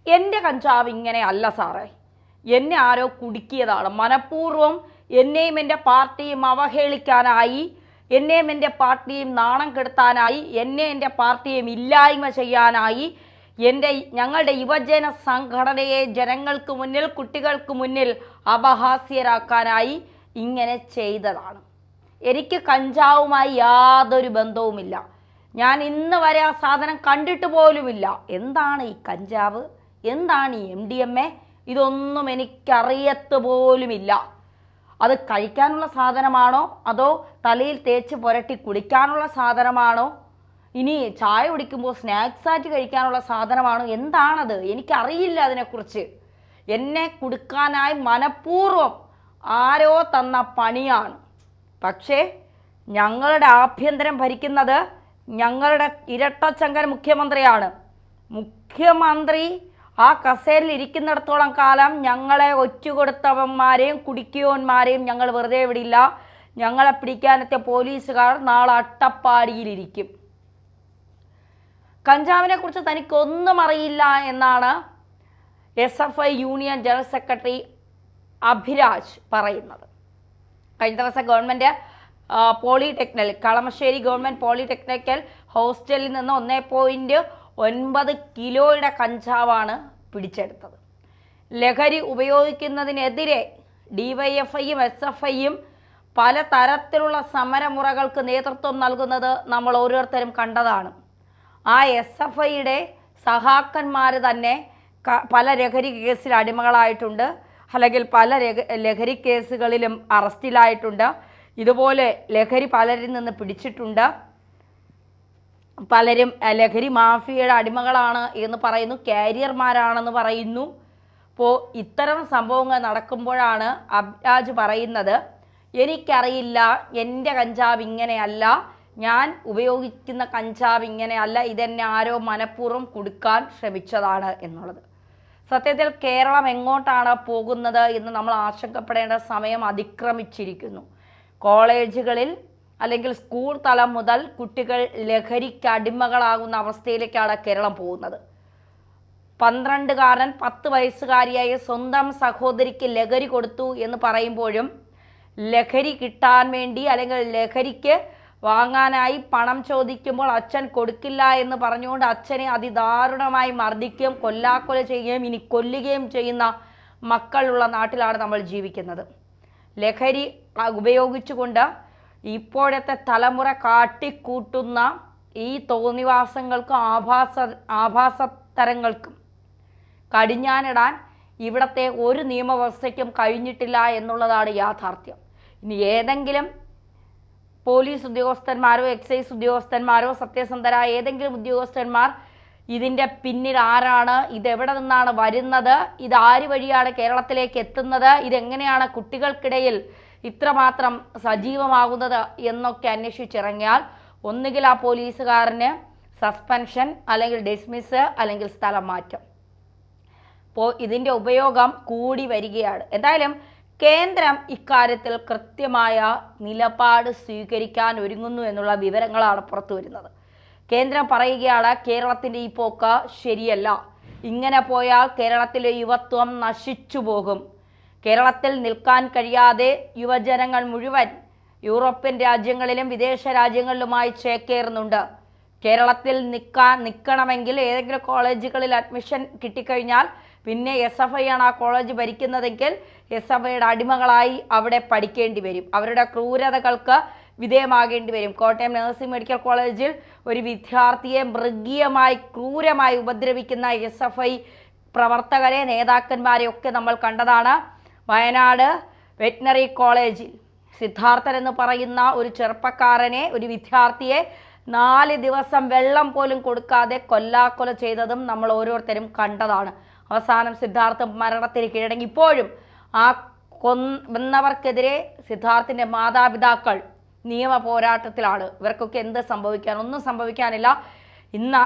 എൻ്റെ കഞ്ചാവ് ഇങ്ങനെ അല്ല സാറേ, എന്നെ ആരോ കുടുക്കിയതാണ്. മനഃപൂർവ്വം എന്നെയും എൻ്റെ പാർട്ടിയും അവഹേളിക്കാനായി, എന്നെയും എൻ്റെ പാർട്ടിയും നാണം കെടുത്താനായി, എന്നെ എൻ്റെ പാർട്ടിയും ഇല്ലായ്മ ചെയ്യാനായി, ഞങ്ങളുടെ യുവജന സംഘടനയെ ജനങ്ങൾക്ക് മുന്നിൽ, കുട്ടികൾക്ക് മുന്നിൽ അപഹാസ്യരാക്കാനായി ഇങ്ങനെ ചെയ്തതാണ്. എനിക്ക് കഞ്ചാവുമായി യാതൊരു ബന്ധവുമില്ല. ഞാൻ ഇന്ന് വരെ ആ സാധനം കണ്ടിട്ട് പോലുമില്ല. എന്താണ് ഈ കഞ്ചാവ്, എന്താണ് ഈ MDMA, ഇതൊന്നും എനിക്കറിയത്ത് പോലുമില്ല. അത് കഴിക്കാനുള്ള സാധനമാണോ, അതോ തലയിൽ തേച്ച് പുരട്ടി കുടിക്കാനുള്ള സാധനമാണോ, ഇനി ചായ കുടിക്കുമ്പോൾ സ്നാക്സ് ആയിട്ട് കഴിക്കാനുള്ള സാധനമാണോ, എന്താണത്? എനിക്കറിയില്ല അതിനെക്കുറിച്ച്. എന്നെ കുടുക്കാനായി മനഃപൂർവ്വം ആരോ തന്ന പണിയാണ്. പക്ഷേ ഞങ്ങളുടെ ആഭ്യന്തരം ഭരിക്കുന്നത് ഞങ്ങളുടെ ഇരട്ടച്ചങ്കൻ മുഖ്യമന്ത്രിയാണ്. മുഖ്യമന്ത്രി ആ കസേരയിൽ ഇരിക്കുന്നിടത്തോളം കാലം ഞങ്ങളെ ഒറ്റുകൊടുത്തവന്മാരെയും കുടിക്കിയോന്മാരെയും ഞങ്ങൾ വെറുതെ വിടില്ല. ഞങ്ങളെ പിടിക്കാനെത്തിയ പോലീസുകാർ നാളെ അട്ടപ്പാടിയിലിരിക്കും. കഞ്ചാവിനെ കുറിച്ച് തനിക്കൊന്നും അറിയില്ല എന്നാണ് SFI union general secretary Abhiraj പറയുന്നത്. കഴിഞ്ഞ ദിവസം ഗവൺമെൻറ് കളമശ്ശേരി ഗവൺമെൻറ് പോളിടെക്നിക്കൽ ഹോസ്റ്റലിൽ നിന്ന് 1.9 കിലോയുടെ കഞ്ചാവാണ് പിടിച്ചെടുത്തത്. ലഹരി ഉപയോഗിക്കുന്നതിനെതിരെ DYFIയും SFIയും പല തരത്തിലുള്ള സമരമുറകൾക്ക് നേതൃത്വം നൽകുന്നത് നമ്മൾ ഓരോരുത്തരും കണ്ടതാണ്. ആ SFIയുടെ സഹാക്കന്മാർ തന്നെ പല ലഹരി കേസിൽ അടിമകളായിട്ടുണ്ട്, അല്ലെങ്കിൽ പല ലഹരി കേസുകളിലും അറസ്റ്റിലായിട്ടുണ്ട്. ഇതുപോലെ ലഹരി പലരിൽ നിന്ന് പിടിച്ചിട്ടുണ്ട്. പലരും ലഹരി മാഫിയയുടെ അടിമകളാണ് എന്ന് പറയുന്നു, കാരിയർമാരാണെന്ന് പറയുന്നു. അപ്പോൾ ഇത്തരം സംഭവങ്ങൾ നടക്കുമ്പോഴാണ് അഭിരാജ് പറയുന്നത്, എനിക്കറിയില്ല, എൻ്റെ കഞ്ചാവ് ഇങ്ങനെയല്ല, ഞാൻ ഉപയോഗിക്കുന്ന കഞ്ചാവ് ഇങ്ങനെയല്ല, ഇതെന്നെ ആരോ മനഃപൂർവ്വം കൊടുക്കാൻ ശ്രമിച്ചതാണ് എന്നുള്ളത്. സത്യത്തിൽ കേരളം എങ്ങോട്ടാണ് പോകുന്നത് എന്ന് നമ്മൾ ആശങ്കപ്പെടേണ്ട സമയം അതിക്രമിച്ചിരിക്കുന്നു. കോളേജുകളിൽ അല്ലെങ്കിൽ സ്കൂൾ തലം മുതൽ കുട്ടികൾ ലഹരിക്ക് അടിമകളാകുന്ന അവസ്ഥയിലേക്കാണ് കേരളം പോകുന്നത്. 12കാരൻ 10 വയസ്സുകാരിയായ സ്വന്തം സഹോദരിക്ക് ലഹരി കൊടുത്തു എന്ന് പറയുമ്പോഴും, ലഹരി കിട്ടാൻ വേണ്ടി അല്ലെങ്കിൽ ലഹരിക്ക് വാങ്ങാനായി പണം ചോദിക്കുമ്പോൾ അച്ഛൻ കൊടുക്കില്ല എന്ന് പറഞ്ഞുകൊണ്ട് അച്ഛനെ അതിദാരുണമായി മർദ്ദിക്കുകയും കൊല്ലാക്കൊല ചെയ്യുകയും ഇനി കൊല്ലുകയും ചെയ്യുന്ന മക്കളുള്ള നാട്ടിലാണ് നമ്മൾ ജീവിക്കുന്നത്. ലഹരി ഉപയോഗിച്ചുകൊണ്ട് ഇപ്പോഴത്തെ തലമുറ കാട്ടിക്കൂട്ടുന്ന ഈ തോന്നിവാസങ്ങൾക്കും ആഭാസത്തരങ്ങൾക്കും കടിഞ്ഞാനിടാൻ ഇവിടുത്തെ ഒരു നിയമവ്യവസ്ഥയ്ക്കും കഴിഞ്ഞിട്ടില്ല എന്നുള്ളതാണ് യാഥാർത്ഥ്യം. ഇനി ഏതെങ്കിലും പോലീസ് ഉദ്യോഗസ്ഥന്മാരോ എക്സൈസ് ഉദ്യോഗസ്ഥന്മാരോ സത്യസന്ധരായ ഏതെങ്കിലും ഉദ്യോഗസ്ഥന്മാർ ഇതിൻ്റെ പിന്നിൽ ആരാണ്, ഇതെവിടെ നിന്നാണ് വരുന്നത്, ഇത് ആര് വഴിയാണ് കേരളത്തിലേക്ക് എത്തുന്നത്, ഇതെങ്ങനെയാണ് കുട്ടികൾക്കിടയിൽ ഇത്രമാത്രം സജീവമാകുന്നത് എന്നൊക്കെ അന്വേഷിച്ചിറങ്ങിയാൽ ഒന്നുകിൽ ആ പോലീസുകാരന് സസ്പെൻഷൻ, അല്ലെങ്കിൽ ഡിസ്മിസ്, അല്ലെങ്കിൽ സ്ഥലം മാറ്റം. അപ്പോൾ ഇതിൻ്റെ ഉപയോഗം കൂടി വരികയാണ്. എന്തായാലും കേന്ദ്രം ഇക്കാര്യത്തിൽ കൃത്യമായ നിലപാട് സ്വീകരിക്കാൻ ഒരുങ്ങുന്നു എന്നുള്ള വിവരങ്ങളാണ് പുറത്തു വരുന്നത്. കേന്ദ്രം പറയുകയാണ്, കേരളത്തിൻ്റെ ഈ പോക്ക് ശരിയല്ല, ഇങ്ങനെ പോയാൽ കേരളത്തിലെ യുവത്വം നശിച്ചു പോകും. കേരളത്തിൽ നിൽക്കാൻ കഴിയാതെ യുവജനങ്ങൾ മുഴുവൻ യൂറോപ്യൻ രാജ്യങ്ങളിലും വിദേശ രാജ്യങ്ങളിലുമായി ചേക്കേറുന്നുണ്ട്. കേരളത്തിൽ നിൽക്കണമെങ്കിൽ ഏതെങ്കിലും കോളേജുകളിൽ അഡ്മിഷൻ കിട്ടിക്കഴിഞ്ഞാൽ പിന്നെ SFI ആണ് ആ കോളേജ് ഭരിക്കുന്നതെങ്കിൽ SFIയുടെ അടിമകളായി അവിടെ പഠിക്കേണ്ടി വരും, അവരുടെ ക്രൂരതകൾക്ക് വിധേയമാകേണ്ടി വരും. കോട്ടയം നഴ്സിംഗ് മെഡിക്കൽ കോളേജിൽ ഒരു വിദ്യാർത്ഥിയെ മൃഗീയമായി ക്രൂരമായി ഉപദ്രവിക്കുന്ന SFI പ്രവർത്തകരെ, നേതാക്കന്മാരെ ഒക്കെ നമ്മൾ കണ്ടതാണ്. വയനാട് വെറ്റിനറി കോളേജിൽ സിദ്ധാർത്ഥൻ എന്ന് പറയുന്ന ഒരു ചെറുപ്പക്കാരനെ, ഒരു വിദ്യാർത്ഥിയെ 4 ദിവസം വെള്ളം പോലും കൊടുക്കാതെ കൊല്ലാക്കൊല ചെയ്തതും നമ്മൾ ഓരോരുത്തരും കണ്ടതാണ്. അവസാനം സിദ്ധാർത്ഥ മരണത്തിന് കീഴടങ്ങി. ഇപ്പോഴും ആ കൊന്നവർക്കെതിരെ സിദ്ധാർത്ഥിൻ്റെ മാതാപിതാക്കൾ നിയമ പോരാട്ടത്തിലാണ്. ഇവർക്കൊക്കെ എന്ത് സംഭവിക്കാൻ? ഒന്നും സംഭവിക്കാനില്ല. ഇന്ന്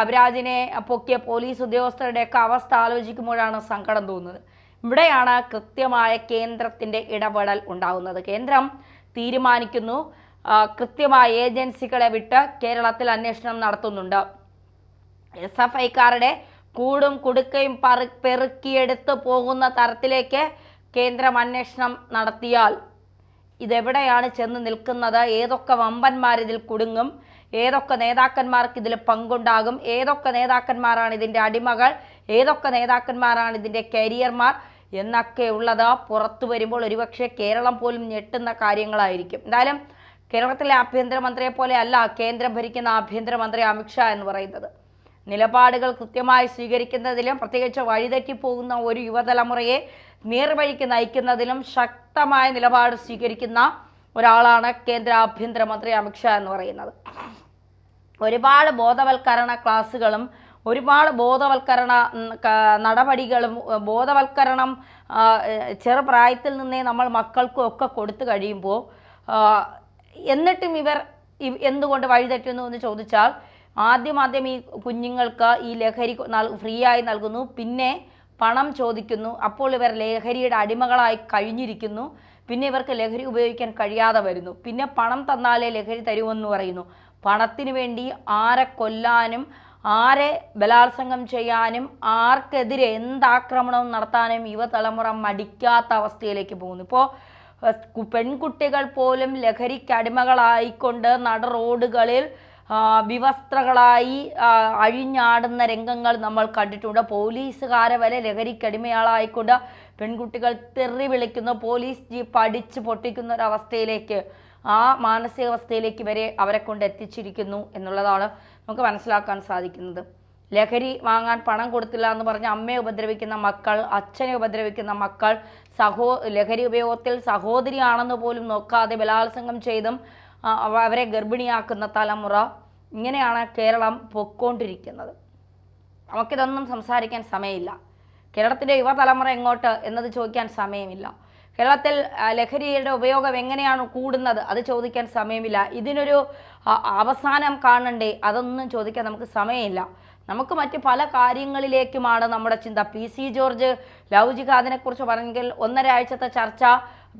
അഭിരാജിനെ പൊക്കിയ പോലീസ് ഉദ്യോഗസ്ഥരുടെയൊക്കെ അവസ്ഥ ആലോചിക്കുമ്പോഴാണ് സങ്കടം തോന്നുന്നത്. ഇവിടെയാണ് കൃത്യമായ കേന്ദ്രത്തിൻ്റെ ഇടപെടൽ ഉണ്ടാകുന്നത്. കേന്ദ്രം തീരുമാനിക്കുന്നു, കൃത്യമായ ഏജൻസികളെ വിട്ട് കേരളത്തിൽ അന്വേഷണം നടത്തുന്നുണ്ട്. SFIക്കാരുടെ കൂടും കുടുക്കയും പെറുക്കിയെടുത്ത് പോകുന്ന തരത്തിലേക്ക് കേന്ദ്രം അന്വേഷണം നടത്തിയാൽ ഇതെവിടെയാണ് ചെന്ന് നിൽക്കുന്നത്? ഏതൊക്കെ വമ്പന്മാർ ഇതിൽ കുടുങ്ങും? ഏതൊക്കെ നേതാക്കന്മാർക്ക് ഇതിൽ പങ്കുണ്ടാകും? ഏതൊക്കെ നേതാക്കന്മാരാണ് ഇതിൻ്റെ അടിമകൾ? ഏതൊക്കെ നേതാക്കന്മാരാണ് ഇതിൻ്റെ കരിയർമാർ എന്നൊക്കെ ഉള്ളത് പുറത്തു വരുമ്പോൾ ഒരുപക്ഷെ കേരളം പോലും ഞെട്ടുന്ന കാര്യങ്ങളായിരിക്കും. എന്തായാലും കേരളത്തിലെ ആഭ്യന്തരമന്ത്രിയെ പോലെ അല്ല കേന്ദ്രം ഭരിക്കുന്ന ആഭ്യന്തരമന്ത്രി അമിത്ഷാ എന്ന് പറയുന്നത്. നിലപാടുകൾ കൃത്യമായി സ്വീകരിക്കുന്നതിലും പ്രത്യേകിച്ച് വഴിതെറ്റിപ്പോകുന്ന ഒരു യുവതലമുറയെ നേർവഴിക്ക് നയിക്കുന്നതിലും ശക്തമായ നിലപാട് സ്വീകരിക്കുന്ന ഒരാളാണ് കേന്ദ്ര ആഭ്യന്തരമന്ത്രി അമിത്ഷാ എന്ന് പറയുന്നത്. ഒരുപാട് ബോധവൽക്കരണ ക്ലാസ്സുകളും ഒരുപാട് ബോധവൽക്കരണ നടപടികളും ബോധവൽക്കരണം ചെറുപ്രായത്തിൽ നിന്നേ നമ്മൾ മക്കൾക്കും ഒക്കെ കൊടുത്തു കഴിയുമ്പോൾ എന്നിട്ടും ഇവർ എന്തുകൊണ്ട് വഴിതെറ്റുന്നു എന്ന് ചോദിച്ചാൽ ആദ്യം ഈ കുഞ്ഞുങ്ങൾക്ക് ഈ ലഹരി ഫ്രീ ആയി നൽകുന്നു, പിന്നെ പണം ചോദിക്കുന്നു. അപ്പോൾ ഇവർ ലഹരിയുടെ അടിമകളായി കഴിഞ്ഞിരിക്കുന്നു. പിന്നെ ഇവർക്ക് ലഹരി ഉപയോഗിക്കാൻ കഴിയാതെ വരുന്നു. പിന്നെ പണം തന്നാലേ ലഹരി തരുമെന്ന് പറയുന്നു. പണത്തിന് വേണ്ടി ആരെ കൊല്ലാനും ആരെ ബലാത്സംഗം ചെയ്യാനും ആർക്കെതിരെ എന്താക്രമണവും നടത്താനും യുവതലമുറ മടിക്കാത്ത അവസ്ഥയിലേക്ക് പോകുന്നു. ഇപ്പോൾ പെൺകുട്ടികൾ പോലും ലഹരിക്ക് അടിമകളായിക്കൊണ്ട് നട റോഡുകളിൽ വിവസ്ത്രകളായി അഴിഞ്ഞാടുന്ന രംഗങ്ങൾ നമ്മൾ കണ്ടിട്ടുണ്ട്. പോലീസുകാരെ വരെ ലഹരിക്കടിമയാളായിക്കൊണ്ട് പെൺകുട്ടികൾ തെറി വിളിക്കുന്നു, പോലീസ് ജീപ്പ് അടിച്ച് പൊട്ടിക്കുന്ന ഒരവസ്ഥയിലേക്ക്, ആ മാനസികാവസ്ഥയിലേക്ക് വരെ അവരെ കൊണ്ട് എത്തിച്ചിരിക്കുന്നു എന്നുള്ളതാണ് നമുക്ക് മനസ്സിലാക്കാൻ സാധിക്കുന്നത്. ലഹരി വാങ്ങാൻ പണം കൊടുത്തില്ല എന്ന് പറഞ്ഞ് അമ്മയെ ഉപദ്രവിക്കുന്ന മക്കൾ, അച്ഛനെ ഉപദ്രവിക്കുന്ന മക്കൾ, ലഹരി ഉപയോഗത്തിൽ സഹോദരിയാണെന്ന് പോലും നോക്കാതെ ബലാത്സംഗം ചെയ്തും അവരെ ഗർഭിണിയാക്കുന്ന തലമുറ, ഇങ്ങനെയാണ് കേരളം പൊയ്ക്കൊണ്ടിരിക്കുന്നത്. നമുക്കിതൊന്നും സംസാരിക്കാൻ സമയമില്ല. കേരളത്തിൻ്റെ യുവതലമുറ എങ്ങോട്ട് എന്നത് ചോദിക്കാൻ സമയമില്ല. കേരളത്തിൽ ലഹരിയുടെ ഉപയോഗം എങ്ങനെയാണ് കൂടുന്നത് അത് ചോദിക്കാൻ സമയമില്ല. ഇതിനൊരു അവസാനം കാണണ്ടേ, അതൊന്നും ചോദിക്കാൻ നമുക്ക് സമയമില്ല. നമുക്ക് മറ്റ് പല കാര്യങ്ങളിലേക്കുമാണ് നമ്മുടെ ചിന്ത. PC ജോർജ് ലവ് ജിഹാദിനെക്കുറിച്ച് പറഞ്ഞെങ്കിൽ 1.5 ആഴ്ചത്തെ ചർച്ച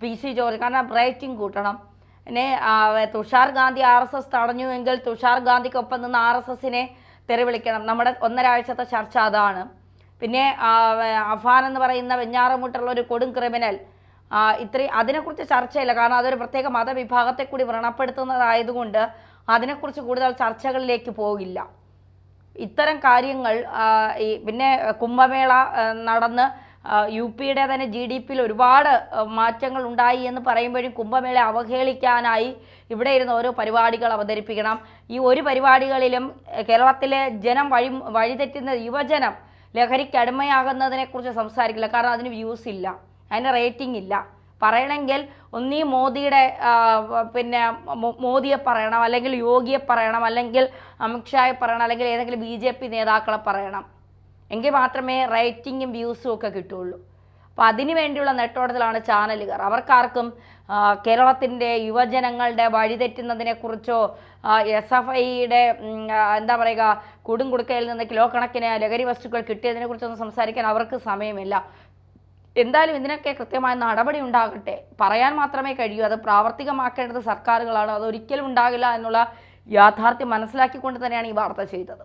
PC ജോർജ്, കാരണം റേറ്റിംഗ് കൂട്ടണം. പിന്നെ തുഷാർ ഗാന്ധി RSS തടഞ്ഞുവെങ്കിൽ തുഷാർ ഗാന്ധിക്കൊപ്പം നിന്ന് RSSനെ തെറിവിളിക്കണം. നമ്മുടെ 1.5 ആഴ്ചത്തെ ചർച്ച അതാണ്. പിന്നെ അഫാൻ എന്ന് പറയുന്ന വെഞ്ഞാറമൂട്ടുള്ള ഒരു കൊടും ക്രിമിനൽ, അതിനെക്കുറിച്ച് ചർച്ചയില്ല. കാരണം അതൊരു പ്രത്യേക മതവിഭാഗത്തെ കൂടി വ്രണപ്പെടുത്തുന്നതായതുകൊണ്ട് അതിനെക്കുറിച്ച് കൂടുതൽ ചർച്ചകളിലേക്ക് പോകില്ല. ഇത്തരം കാര്യങ്ങൾ പിന്നെ കുംഭമേള നടന്ന് UPയുടെ തന്നെ GDPയിൽ ഒരുപാട് മാറ്റങ്ങൾ ഉണ്ടായി എന്ന് പറയുമ്പോഴും കുംഭമേള അവഹേളിക്കാനായി ഇവിടെ ഇരുന്ന് ഓരോ പരിപാടികൾ അവതരിപ്പിക്കണം. ഈ ഒരു പരിപാടികളിലും കേരളത്തിലെ ജനം വഴിതെറ്റുന്ന യുവജനം ലഹരിക്ക് അടിമയാകുന്നതിനെക്കുറിച്ച് സംസാരിക്കില്ല. കാരണം അതിന് വ്യൂസ് ഇല്ല, അതിന് റേറ്റിംഗ് ഇല്ല. പറയണമെങ്കിൽ ഒന്നീ മോദിയുടെ പിന്നെ മോദിയെ പറയണം, അല്ലെങ്കിൽ യോഗിയെ പറയണം, അല്ലെങ്കിൽ അമിത്ഷായെ പറയണം, അല്ലെങ്കിൽ ഏതെങ്കിലും BJP നേതാക്കളെ പറയണം. എങ്കിൽ മാത്രമേ റേറ്റിംഗും വ്യൂസും ഒക്കെ കിട്ടുള്ളൂ. അപ്പോൾ അതിനു വേണ്ടിയുള്ള നെട്ടോട്ടത്തിലാണ് ചാനലുകാർ. അവർക്കാർക്കും കേരളത്തിൻ്റെ യുവജനങ്ങളുടെ വഴിതെറ്റുന്നതിനെക്കുറിച്ചോ SFIയുടെ എന്താ പറയുക കൂടും കുടുക്കയിൽ നിന്ന് കിലോ കണക്കിന് ലഹരി വസ്തുക്കൾ കിട്ടിയതിനെക്കുറിച്ചൊന്നും സംസാരിക്കാൻ അവർക്ക് സമയമില്ല. എന്തായാലും ഇതിനൊക്കെ കൃത്യമായ നടപടി ഉണ്ടാകട്ടെ. പറയാൻ മാത്രമേ കഴിയൂ, അത് പ്രാവർത്തികമാക്കേണ്ടത് സർക്കാരുകളാണ്. അതൊരിക്കലും ഉണ്ടാകില്ല എന്നുള്ള യാഥാർത്ഥ്യം മനസ്സിലാക്കിക്കൊണ്ട് തന്നെയാണ് ഈ വാർത്ത ചെയ്തത്.